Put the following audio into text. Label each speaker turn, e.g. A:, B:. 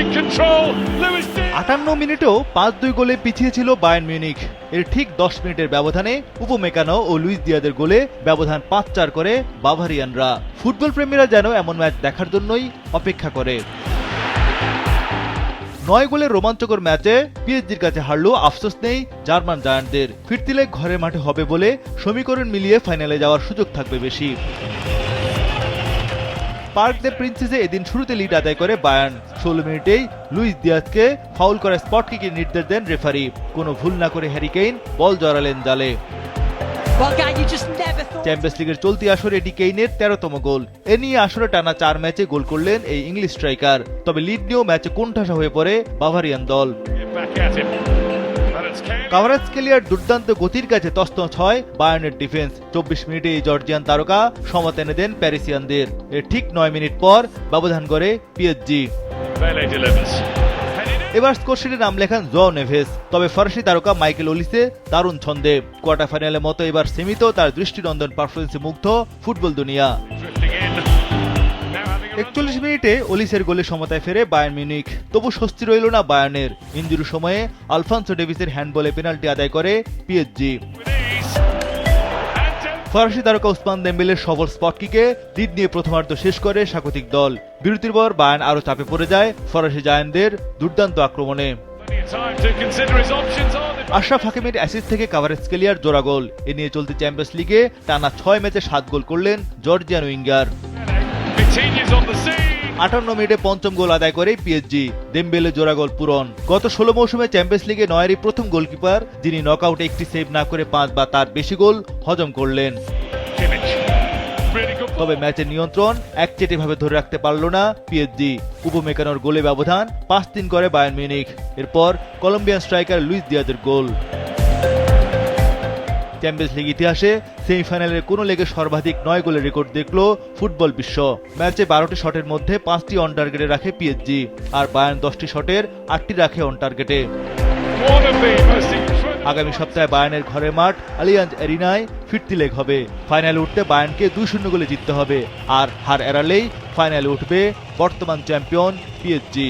A: 58 মিনিটেও 5-2 গোলে পিছিয়ে ছিল বায়ার্ন মিউনিখ। এর ঠিক 10 মিনিটের ব্যবধানে উপমেকানো ও লুইস দিয়াদের গোলে ব্যবধান 5-4 করে বাভারিয়ানরা। ফুটবল প্রেমীরা যেন এমন ম্যাচ দেখার জন্যই অপেক্ষা করে। 9 গোলের রোমাঞ্চকর ম্যাচে পিএসজির কাছে হারলেও আফসোস নেই জার্মান জায়ান্টদের। ফিরতি লেগ ঘরের মাঠে হবে বলে সমীকরণ মিলিয়ে ফাইনালে যাওয়ার সুযোগ থাকবে বেশি। পার্ক দে প্রিন্সেসে এদিন শুরুতে লিড আদায় করে বায়ার্ন। 16 মিনিটেই লুইস দিয়াজকে ফাউল করে স্পট কিকের নির্দেশ দেন রেফারি। কোনো ভুল না করে হ্যারি কেইন বল জড়ালেন জালে। চ্যাম্পিয়ন্স লিগের চলতি আসরে এটি কেইনের 13তম গোল। এ নিয়ে আসরে টানা 4 ম্যাচে গোল করলেন এই ইংলিশ স্ট্রাইকার। তবে লিড নিয়েও ম্যাচে কোণঠাসা হয়ে পড়ে বাভারিয়ান দল। কাভারাৎসকেলিয়ার দুর্দান্ত গতির কাছে তছনছ হয় বায়ার্নের ডিফেন্স। 24 মিনিটে এই জর্জিয়ান তারকা সমতা এনে দেন প্যারিসিয়ানদের। এর ঠিক 9 মিনিট পর ব্যবধান করে পিএসজি। এবার স্কোরশিটে নাম লেখান জোয়াও নেভেস। তবে ফরাসি তারকা মাইকেল ওলিসে দারুণ ছন্দে। কোয়ার্টার ফাইনালের মতো এবার সীমিত তার দৃষ্টিনন্দন পারফরমেন্সে মুগ্ধ ফুটবল দুনিয়া। 41 মিনিটে ওলিসের গোলে সমতায় ফেরে বায়ার্ন মিউনিখ। তবু স্বস্তি রইল না বায়ার্নের। ইনজুরি সময়ে আলফান্সো ডেভিসের হ্যান্ডবলে পেনাল্টি আদায় করে পিএসজি। ফরাসি তারকা উসমান দেম্বেলের সফল স্পট কিকে লিড নিয়ে প্রথমার্ধ শেষ করে স্বাগতিক দল। বিরতির পর বায়ার্ন আরও চাপে পড়ে যায় ফরাসি জায়ান্টদের দুর্দান্ত আক্রমণে। আশরাফ হাকিমের অ্যাসিস্ট থেকে কাভারাৎসকেলিয়ার জোড়া গোল। এ নিয়ে চলতি চ্যাম্পিয়ন্স লিগে টানা 6 ম্যাচে 7 গোল করলেন জর্জিয়ান উইঙ্গার। 58 মিনিটে 5ম গোল আদায় করে পিএসজি। দেম্বেলে জোড়া গোল পূরণ। গত 16 মৌসুমে চ্যাম্পিয়ন্স লিগে নয়ারই প্রথম গোলকিপার যিনি নকআউটে একটি সেভ না করে 5 বা তার বেশি গোল হজম করলেন। তবে ম্যাচের নিয়ন্ত্রণ একচেটিয়াভাবে ধরে রাখতে পারল না পিএসজি। উপমেকানোর গোলে ব্যবধান 5-3 করে বায়ার্ন মিউনিখ। এরপর কলম্বিয়ান স্ট্রাইকার লুইস দিয়াজের গোল। চ্যাম্পিয়ন্স লিগ ইতিহাসে সেমিফাইনালের কোনো লেগে সর্বাধিক 9 গোলের রেকর্ড দেখল ফুটবল বিশ্ব। ম্যাচে 12টি শটের মধ্যে 5টি অন টার্গেটে রাখে পিএসজি, আর বায়ার্ন 10টি শটের 8টি রাখে অন টার্গেটে। আগামী সপ্তাহে বায়ার্নের ঘরের মাঠ আলিয়াঞ্জ এরিনায় ফিরতি লেগ হবে। ফাইনালে উঠতে বায়ার্নকে 2-0 গোলে জিততে হবে, আর হার এড়ালেই ফাইনালে উঠবে বর্তমান চ্যাম্পিয়ন পিএসজি।